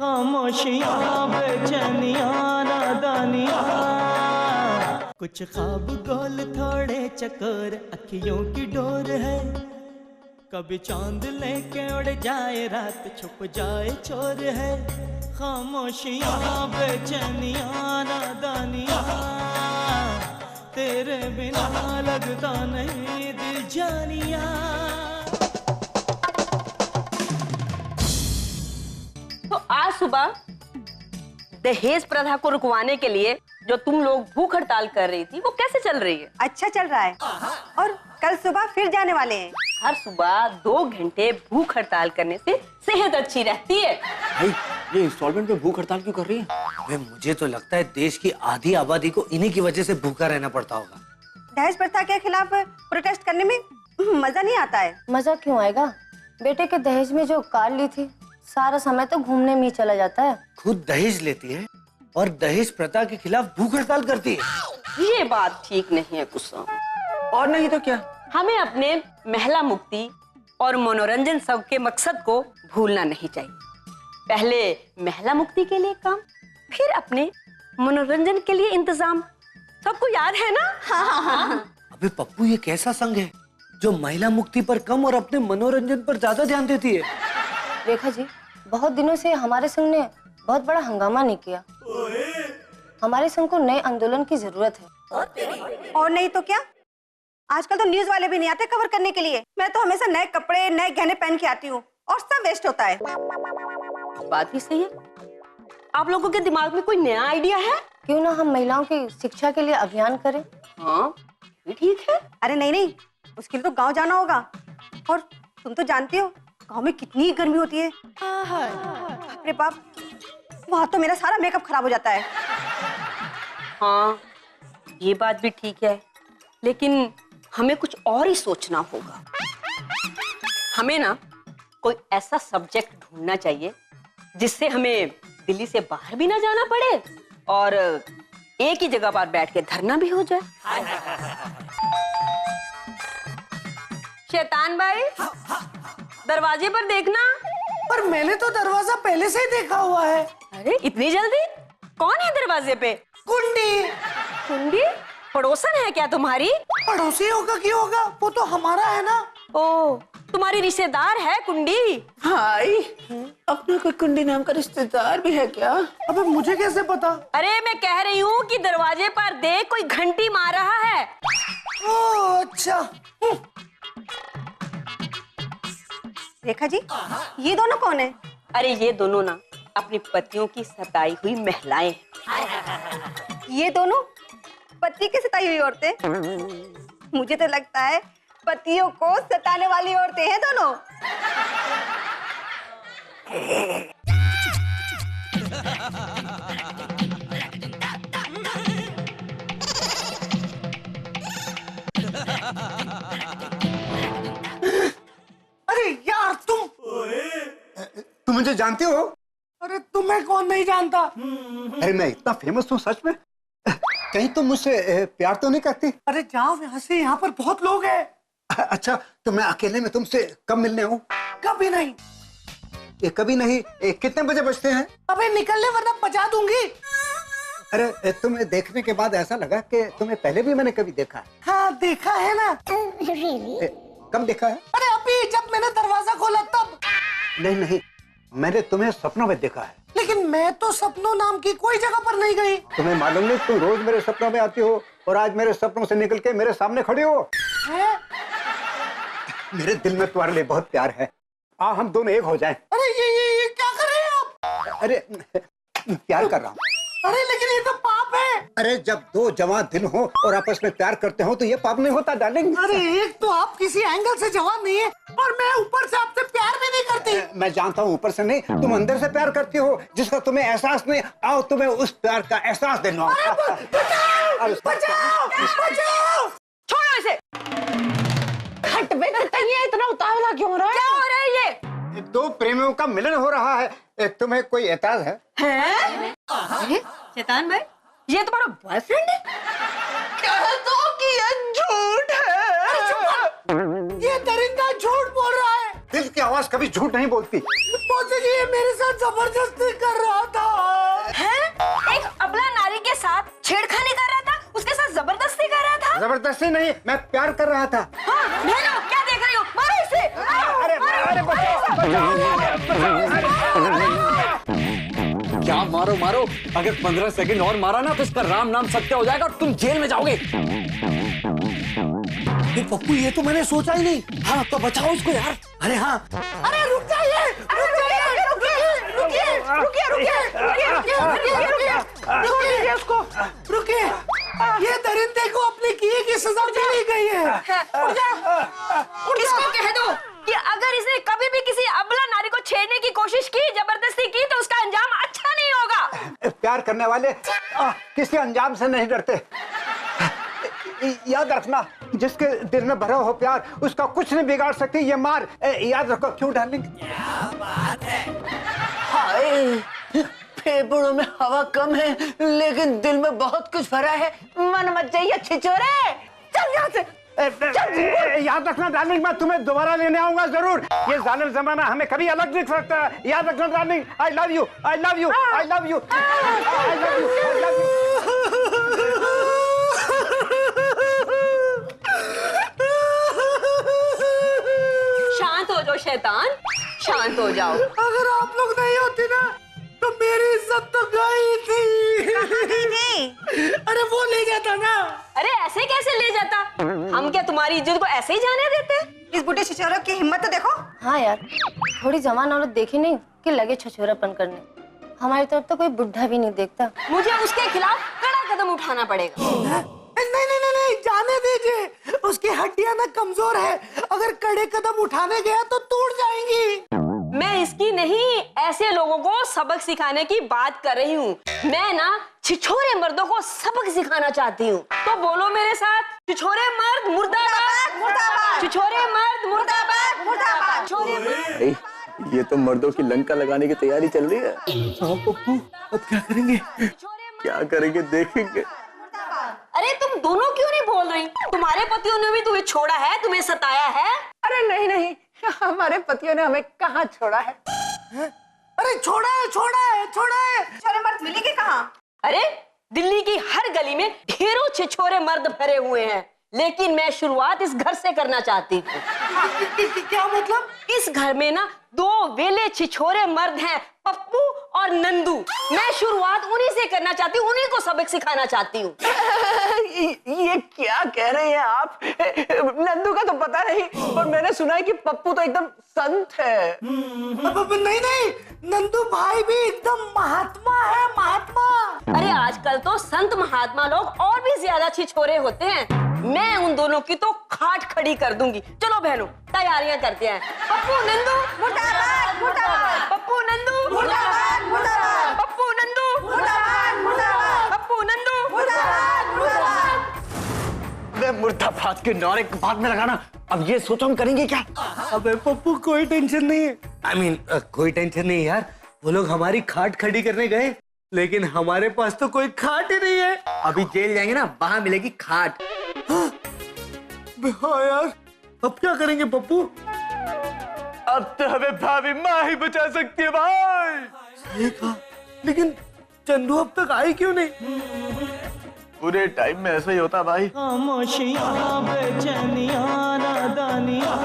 खामोशियाँ बेचैनियाँ नादानियाँ, कुछ ख्वाब गोल थोड़े चकोर, अखियों की डोर है। कभी चांद लेके उड़ जाए रात, छुप जाए चोर है। खामोशियाँ बेचैनियाँ नादानियाँ, तेरे बिना लगता नहीं दिल जानिया। तो आज सुबह दहेज प्रथा को रुकवाने के लिए जो तुम लोग भूख हड़ताल कर रही थी, वो कैसे चल रही है? अच्छा चल रहा है, और कल सुबह फिर जाने वाले हैं। हर सुबह 2 घंटे भूख हड़ताल करने से सेहत अच्छी रहती है। भाई ये इंस्टॉलमेंट पे भूख हड़ताल क्यों कर रही है? अबे मुझे तो लगता है देश की आधी आबादी को इन्हीं की वजह से भूखा रहना पड़ता होगा। दहेज प्रथा के खिलाफ प्रोटेस्ट करने में मजा नहीं आता है। मजा क्यों आएगा? बेटे के दहेज में जो कार ली थी, सारा समय तो घूमने में ही चला जाता है। खुद दहेज लेती है और दहेज प्रथा के खिलाफ भूख हड़ताल करती है। ये बात ठीक नहीं है कुसुम। और नहीं तो क्या? हमें अपने महिला मुक्ति और मनोरंजन सब के मकसद को भूलना नहीं चाहिए। पहले महिला मुक्ति के लिए काम, फिर अपने मनोरंजन के लिए इंतजाम। सबको याद है ना? हाँ। अबे पप्पू, ये कैसा संघ है जो महिला मुक्ति पर कम और अपने मनोरंजन पर ज्यादा ध्यान देती है? रेखा जी, बहुत दिनों से हमारे संघ ने बहुत बड़ा हंगामा नहीं किया। हमारे संघ को नए आंदोलन की जरूरत है। और नहीं तो क्या, आजकल तो न्यूज वाले भी नहीं आते कवर करने के लिए। मैं तो हमेशा नए कपड़े नए गहने पहन के आती हूँ और सब वेस्ट होता है। बात भी सही है। आप लोगों के दिमाग में कोई नया आइडिया है? क्यों ना हम महिलाओं की शिक्षा के लिए अभियान करें? हाँ, ये ठीक है। अरे नहीं, उसके लिए तो गांव जाना होगा। और तुम तो जानती हो गांव में कितनी गर्मी होती है। अरे बाप, वहाँ तो मेरा सारा मेकअप खराब हो जाता है। हाँ, ये बात भी ठीक है, लेकिन हमें कुछ और ही सोचना होगा। हमें ना कोई ऐसा सब्जेक्ट ढूंढना चाहिए जिससे हमें दिल्ली से बाहर भी ना जाना पड़े और एक ही जगह पर बैठ के धरना भी हो जाए। शैतान भाई, दरवाजे पर देखना। पर मैंने तो दरवाजा पहले से ही देखा हुआ है। अरे इतनी जल्दी? कौन है दरवाजे पे? कुंडी। कुंडी? पड़ोसन है क्या तुम्हारी? पड़ोसी होगा क्यों होगा, वो तो हमारा है ना। ओ, तुम्हारी रिश्तेदार है कुंडी? हाय, अपना कोई कुंडी नाम का रिश्तेदार भी है क्या? अबे मुझे कैसे पता? अरे मैं कह रही हूँ कि दरवाजे पर देख, कोई घंटी मार रहा है। ओह अच्छा। रेखा जी, ये दोनों कौन है? अरे ये दोनों ना अपनी पतियों की सताई हुई महिलाएं हैं। ये दोनों पति की सताई हुई औरतें? मुझे तो लगता है पतियों को सताने वाली औरतें हैं दोनों। अरे यार तुम मुझे जानते हो? अरे तुम्हें कौन नहीं जानता? अरे मैं इतना फेमस हूँ सच में? कहीं तुम मुझसे प्यार तो नहीं करती? अरे जाओ यहाँ से, यहाँ पर बहुत लोग हैं। अच्छा, तो मैं अकेले में तुमसे कब मिलने आऊँ? कभी नहीं। कभी नहीं? कितने बजे बजते हैं? अबे निकलने वरना बजा दूंगी। अरे तुम्हें देखने के बाद ऐसा लगा कि तुम्हें पहले भी मैंने कभी देखा है। हाँ देखा है ना। कब देखा है? अरे अभी जब मैंने दरवाजा खोला तब। नहीं नहीं, मैंने तुम्हें सपनों में देखा है। लेकिन मैं तो सपनों नाम की कोई जगह पर नहीं गई। तुम्हें मालूम नहीं, तुम रोज मेरे सपनों में आती हो और आज मेरे सपनों से निकल के मेरे सामने खड़ी हो। है? मेरे दिल में तुम्हारे लिए बहुत प्यार है। आ हम दोनों एक हो जाएं। अरे ये क्या कर रहे हैं आप? अरे प्यार कर रहा हूँ। अरे लेकिन ये तो पाप है। अरे जब दो जवान दिल हो और आपस में प्यार करते हो तो ये पाप नहीं होता डार्लिंग। अरे एक तो आप किसी एंगल से जवान नहीं है और मैं ऊपर से आपसे प्यार भी नहीं करती। मैं जानता हूँ ऊपर से नहीं, तुम अंदर से प्यार करती हो जिसका तुम्हें एहसास नहीं। आओ तुम्हें उस प्यार का एहसास दिलाऊं। बचाओ, बचाओ। छोड़ो इसे। हट बे, इतना उतावला क्यों हो रहा है? क्या हो रहा है ये? दो प्रेमियों का मिलन हो रहा है। तुम्हें कोई एतराज है? शैतान भाई, ये तुम्हारा बॉयफ्रेंड है? कह दो कि ये झूठ है। ये दरिंदा झूठ बोल रहा है। दिल की आवाज कभी झूठ नहीं बोलती। मौसी जी ये मेरे साथ जबरदस्ती कर रहा था। हैं? एक अबला नारी के साथ छेड़खानी कर रहा था, उसके साथ जबरदस्ती कर रहा था। जबरदस्ती नहीं, मैं प्यार कर रहा था। हाँ, बहनों, क्या देख रही हो? मारो इसे। क्या मारो मारो, अगर 15 सेकंड और मारा ना तो इसका राम नाम सत्य हो जाएगा और तुम जेल में जाओगे। पप्पू, ये तो मैंने सोचा ही नहीं। हाँ तो बचाओ उसको यार। अरे हाँ, अरे रुक जाइए, रुकिए उसको, रुकिए। ये दरिंदे को अपने किए की सजा मिली गई है। इसको कह दो कि अगर इसने कभी भी किसी अबला नारी को छेड़ने की कोशिश की, जबरदस्ती की, तो उसका अंजाम अच्छा नहीं होगा। प्यार करने वाले किसी अंजाम से नहीं डरते। याद रखना, जिसके दिल में भरा हो प्यार, उसका कुछ नहीं बिगाड़ सकती ये मार। याद रखो। क्यों डार्लिंग? हाय, फेफड़ों में हवा कम है लेकिन दिल में बहुत कुछ भरा है। मन मत जाइए छिछोरे, चल यहाँ से। याद रखना डार्लिंग, मैं तुम्हें दोबारा लेने आऊंगा जरूर। ये जालिम जमाना हमें कभी अलग दिख सकता है। याद रखना darling. I love you, I love you, I love you, I love you, I love you. शांत हो जाओ शैतान, शांत हो जाओ। अगर आप लोग नहीं होते ना तो मेरी इज्जत तो गई थी। अरे वो ले गया था ना। अरे ऐसे कैसे ले जाता? हम क्या तुम्हारी इज्जत को ऐसे ही जाने देते? इस बूढ़े छिछोरे की हिम्मत तो देखो। हाँ यार, थोड़ी जवान औरत देखी नहीं कि लगे छछोरापन करने। हमारी तरफ तो कोई बुढ़ा भी नहीं देखता। मुझे उसके खिलाफ कड़ा कदम उठाना पड़ेगा। नहीं नहीं नहीं नहीं, जाने दीजिए। उसकी हड्डियां ना कमजोर है, अगर कड़े कदम उठाने गया तो टूट जाएंगी। मैं इसकी नहीं, ऐसे लोगों को सबक सिखाने की बात कर रही हूँ। मैं ना छिछोरे मर्दों को सबक सिखाना चाहती हूँ। तो बोलो मेरे साथ, छिछोरे मर्द मुर्दाबाद, मुर्दाबाद। छिछोरे मर्द मुर्दाबाद, मुर्दाबाद। छिछोरे मर्द। ये तो मर्दों की लंका लगाने की तैयारी चल रही है। हाँ पप्पू, अब क्या करेंगे? क्या करेंगे देखेंगे। अरे तुम दोनों क्यों नहीं बोल रही? तुम्हारे पतियों ने भी तुम्हें छोड़ा है, तुम्हें सताया है? अरे नहीं नहीं, हमारे पतियों ने हमें कहाँ छोड़ा है। अरे छोड़ा है, छोड़ा है, छोड़ा है। छिछोरे मर्द मिलेंगे कहाँ? अरे दिल्ली की हर गली में ढेरों छिछोरे मर्द भरे हुए हैं, लेकिन मैं शुरुआत इस घर से करना चाहती हूँ। क्या मतलब? इस घर में ना 2 वेले छिछोरे मर्द हैं, पप्पू और नंदू। मैं शुरुआत उन्हीं से करना चाहती हूँ, उन्हीं को सबक सिखाना चाहती हूँ। ये क्या कह रहे हैं आप? नंदू का तो पता नहीं, और मैंने सुना है कि पप्पू तो एकदम संत है। नहीं नहीं, नंदू भाई भी एकदम महात्मा है, महात्मा। अरे आजकल तो संत महात्मा लोग और भी ज्यादा छिछोरे होते हैं। मैं उन दोनों की तो खाट खड़ी कर दूंगी। चलो बहनों, तैयारियां करते हैं। पप्पू नंदू मुर्दाबाद, मुर्दाबाद। पप्पू नंदू मुर्दाबाद, मुर्दाबाद। पप्पू नंदू मुर्दाबाद, मुर्दाबाद। पप्पू नंदू मुर्दाबाद, मुर्दाबाद। अबे मुर्दाबाद के नारे बाद में लगाना। अब ये सोचो हम करेंगे क्या? अबे पप्पू, कोई टेंशन नहीं है। I mean, कोई टेंशन नहीं यार। वो लोग हमारी खाट खड़ी करने गए, लेकिन हमारे पास तो कोई खाट ही नहीं है। अभी जेल जाएंगे ना, वहां मिलेगी खाट। हाँ यार, अब क्या करेंगे पप्पू? अब तो हमें भाभी माँ ही बचा सकती है भाई। सही कहा, लेकिन चंदू अब तक आई क्यों नहीं? पूरे टाइम में ऐसा ही होता भाई। खामोशियां बेचैनियां नादानियां